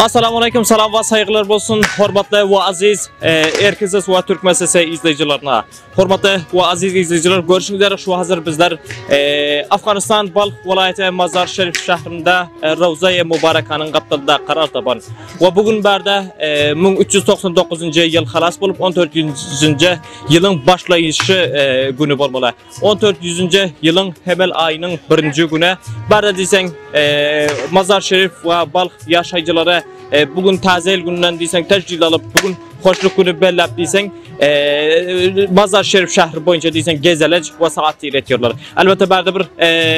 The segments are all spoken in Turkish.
Assalamu alaikum, salam ve saygılar olsun. Hormatlı ve aziz Erkizes ve Türk Meselesi izleyicilerine. Hormatlı ve aziz izleyiciler, görüşünüzler şu hazır bizler Afganistan Balx vilayeti Mazar Şerif şehrinde Ravza-i Mübarekanın kaptalında karar taban. Ve bugün berde 1399. yıl halas bulup 14. yılın başlayışı günü olmalı. 14. yılın Hemel ayının 1. günü. Berde diysen Mazar Şerif ve Balx yaşayıcıları bugün tazel gününden diysen tecrüd alıp bugün hoşluk günü bellap diysen Mazar Şerif şehri boyunca diysen gezelec ve saat iletiyorlar. Elbette berde bir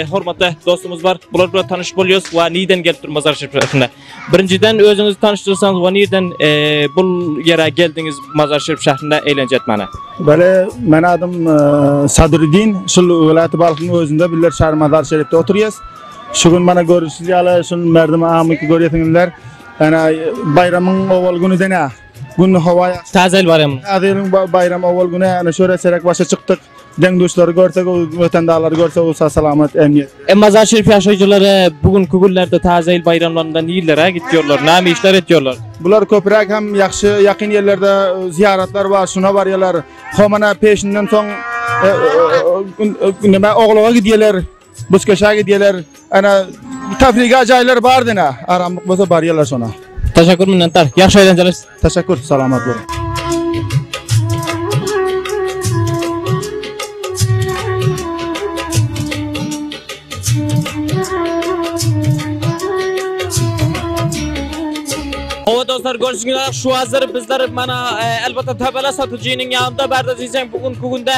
hormatlı dostumuz var. Bunlarla tanışıp oluyoruz ve neden gelip Mazar Şerif şehrine. Birinciden özünüzü tanıştırırsanız ve neden bu yere geldiniz Mazar Şerif şehrinde eğlence etmene? Böyle ben adım Sadruddin. Şu vilayeti Balx'ın özünde biller şehir Mazar Şerif'te oturuyoruz. Şu gün bana görüşürüz yalı, şunun merdime amiki görüyorsunuzlar. Yani bayramın oval günü dene. Gün havaya. Tazel bayram. Tazelin bayram oval günü. Yani şöyle serek başa çıktık. Den dostları görsek, vatandaşları görsek olsa selamet, emniyet. Mazar Şerif yaşayıcıları bugünkü günlerde tazel bayramlarında niyillere gidiyorlar. Nami işler ediyorlar. Bular köprek hem yakşı, yakın yerlerde ziyaretler var, şuna varıyorlar. Homana peşinden son oğluğa gidiyorlar. Buzkeşe gidiyorlar. Ana tafriga acaylar var dene. Aramlık olsa barıyorlar sonra. Teşekkür minnettar. Yaxşı eğlenceler. Teşekkür, selamet olun. Evet dostlar, görüşünüzler şu hazır bizler bana elbette tabela satıcının yanında berde diysen bugün günde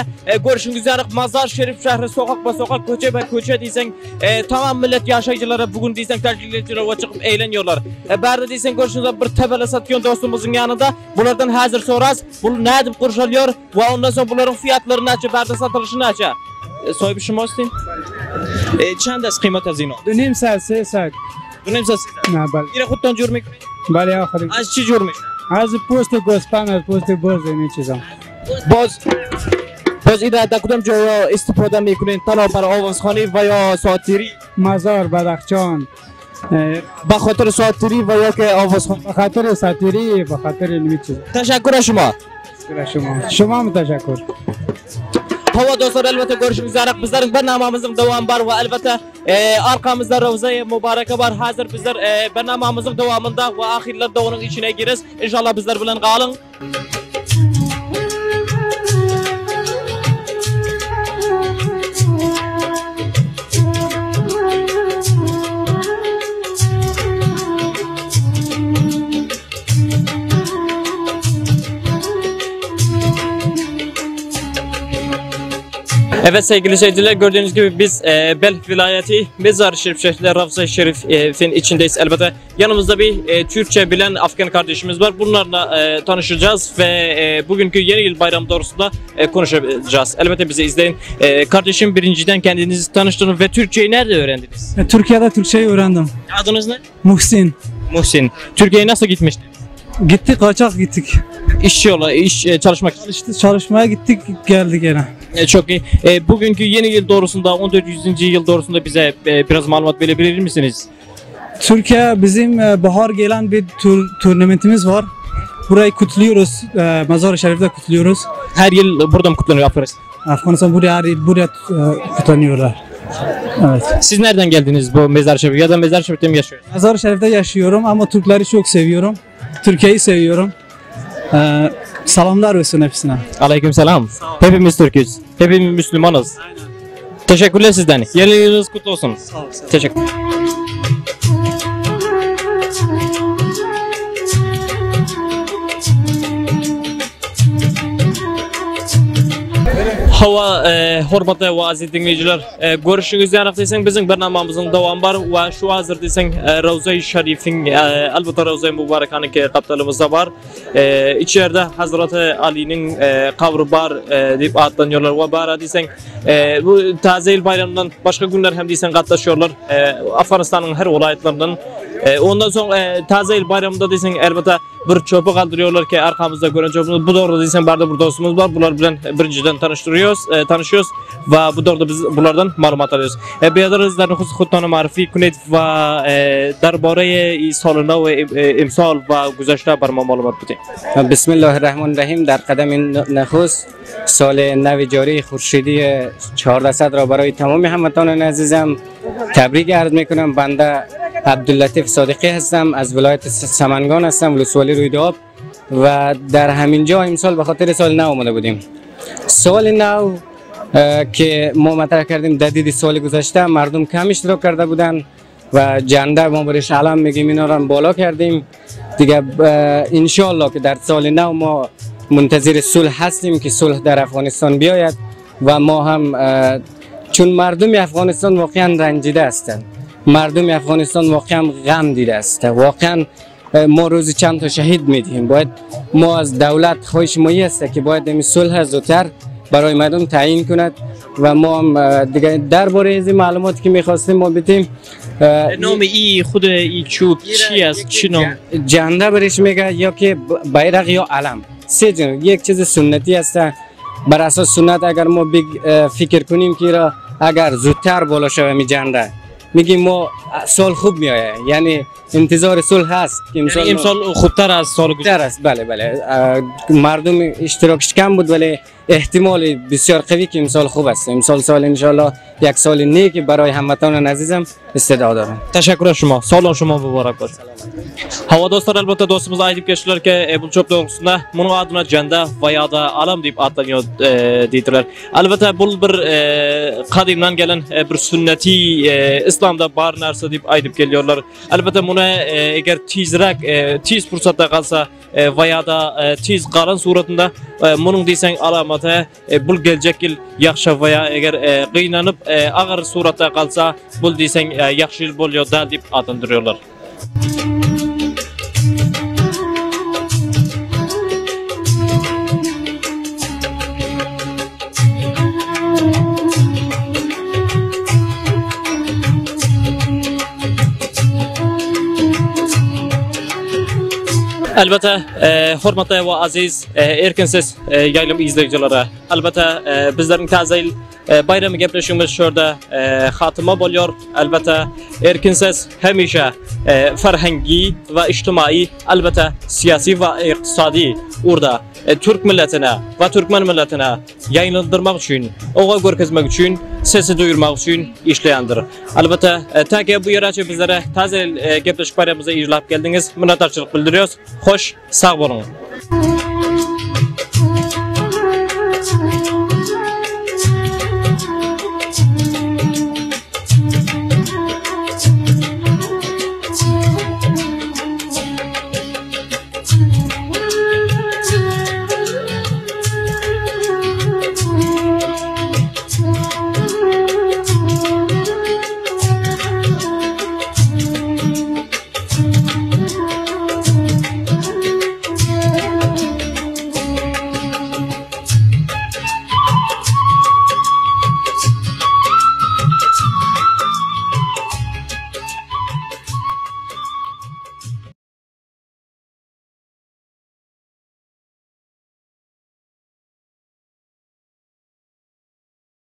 görüşünüzler Mazar Şerif şehri sokak ve sokak köçe diysen tamam millet yaşayıcıları bugün diysen tercihçiler ve çıkıp eğleniyorlar. Berde diysen görüşünüzler bir tabela satıyor dostumuzun yanında. Bunlardan hazır soraz. Bu ne edip kurşalıyor ve ondan sonra bunların fiyatlarını açı berde satılışını açı. Soy bir şey mi olsun? Çend az kıymet azino? Dönem serse sak. Dönem serse? Ne bal. Yine kuttan jürmek. Bale akhir. Az çi jürmek. Az post gospana post boz ne çizam. باز ایده در کدام جای استفاده میکنین تنها برای آوازخوانی و یا ساعتیری؟ Mazar Badakhchan. به خاطر ساعتیری و یا که آوازخوانی؟ به خاطر ساتیری به خاطر نمی چیز. تشکر شما. شما متشکر. Hava dostlar elbette görüşmek üzere. Bizlerin bernamamızın devamı var ve elbette arkamızda Ravza-i Mübareke var. Hazır bizler bernamamızın devamında ve ahirlerde onun içine gireriz. İnşallah bizler bilen kalın. Evet sevgili seyirciler, gördüğünüz gibi biz Balx vilayeti Mazar Şerif şehrinde Ravza-i Şerif'in içindeyiz. Elbette yanımızda bir Türkçe bilen Afgan kardeşimiz var. Bunlarla tanışacağız ve bugünkü yeni yıl bayramı doğrusunda konuşacağız. Elbette bizi izleyin. Kardeşim, birinciden kendinizi tanıştırın ve Türkçeyi nerede öğrendiniz? Türkiye'de Türkçeyi öğrendim. Adınız ne? Muhsin. Muhsin. Türkiye'ye nasıl gitmiştiniz? Gittik kaçak gittik. Çalışmak. Çalışmaya gittik geldik gene. Çok iyi. Bugünkü yeni yıl doğrusunda 14. yıl doğrusunda bize biraz malumat verebilir misiniz? Türkiye bizim bahar gelen bir turnamentimiz var. Burayı kutluyoruz. Mazar-ı Şerif'te kutluyoruz. Her yıl burada mı kutlanıyor Afganistan buraya kutlanıyorlar. Evet. Siz nereden geldiniz bu Mazar-ı Şerif ya da Mazar-ı Şerif'te mi yaşıyorsunuz? Mazar-ı Şerif'te yaşıyorum ama Türkleri çok seviyorum. Türkiye'yi seviyorum. Salamlar olsun hepsine. Aleykümselam. Hepimiz Türk'üz. Hepimiz Müslümanız. Aynen. Teşekkürler sizden. Yeni yılınız kutlu olsun. Sağ olun. Teşekkür. Hava hormatlı ve aziz dinleyiciler, görüşünüz yanıktaysan bizim bernamamızın devamı var ve şu hazır desen Ravza-i Şerif'in elbette Ravza-i Mübarekan'ın kaptalımızda var. İçeride Hazreti Ali'nin kabri var deyip adlanıyorlar ve bara desen bu taze bayramından başka günler hem desen katlaşıyorlar. Afganistan'ın her vilayetlerinden. Ondan sonra taze bayramında desen elbette bir çöpü kaldırıyorlar ki arkamızda gören çöpümüz. Bu doğru değilsen barda bir dostumuz var. Bunlar bilen birinciden tanışıyoruz ve bu doğru biz bunlardan malumat alıyoruz. Beyadırız در نخست خودتان معرفی کنید و درباره این سال نو امسال و گذشته بر ما معلومات بدید. بسم الله الرحمن الرحیم. در قدم نخست سال نو جاری خورشیدی 1400 را برای تمام هموطنان عزیزم تبریک عرض میکنم. بنده عبداللطیف صادقی هستم، از ولایت سمنگان هستم، ولسوالی رویداد و در همین جا امسال به خاطر سال نو آمده بودیم. سال نو که ما مطرح کردیم در دید سال گذشته مردم کم اشتراک کرده بودن و جنده ما برش علم میگیم اینا را بالا کردیم دیگه. انشالله که در سال نو ما منتظر صلح هستیم که صلح در افغانستان بیاید و ما هم چون مردم افغانستان واقعا رنجیده هستند، مردم افغانستان واقعا غم دیده است، واقعا ما روزی چند تا شهید میدیم. باید ما از دولت خواهش مایی است که باید این صلح زودتر برای مردم تعیین کند و ما هم دیگه درباره از معلوماتی که میخواستیم ما بدیم. نام ای خود ای چوب چی است؟ چی نام؟ جنده برش میگه یا که بیرق یا علم. سه جنگ یک چیز سنتی است. بر اساس سنت اگر ما فکر کنیم که را اگر زودتر بالا شوه می جنده میگیم ما سال خوب میآید، یعنی انتظار صلح هست که امسال خوبتر از سال گذشته است. بله مردم اشتراکش کم بود ولی احتمال بسیار قوی که امسال خوب است. امسال سال ان شاء الله یک سال نیک برای هموطنان عزیزم استعداد دارم. تشکر از شما. سال شما مبارک باشه. Hava dostlar, elbette dostumuz ayıp geçtiler ki bu çöp doğrultusunda bunun adına cende veya da alam deyip adlanıyor deydiler. Elbette bu bir kadimden gelen bir sünneti İslam'da bar narsa deyip ayıp geliyorlar. Elbette buna eğer tiz fırsatta kalsa veya da tiz qalan suratında bunun deysen alamatı bu gelecek yıl yaxşı veya eğer qıynanıp ağır suratda kalsa bu deysen yaxşı yıl boluyor da deyip adlandırıyorlar. Elbette hürmetli ve aziz erkensiz yayılım izleyicileri, elbette bizlerin tazil bayramı gepleşimiz şurada hatıma buluyor. Elbette erkensiz hemişe ferhengi ve içtimai, elbette siyasi ve iktisadi orada Türk milletine ve Türkmen milletine yayınlandırmak için, oğa görkezmek için, sesi duyurmak için işleyendir. Elbette ta ki bu yaraçı bizlere tazil gepleşik bayramımıza iclap geldiniz. Minnettarçılık bildiriyoruz. Hoş, sağ olun.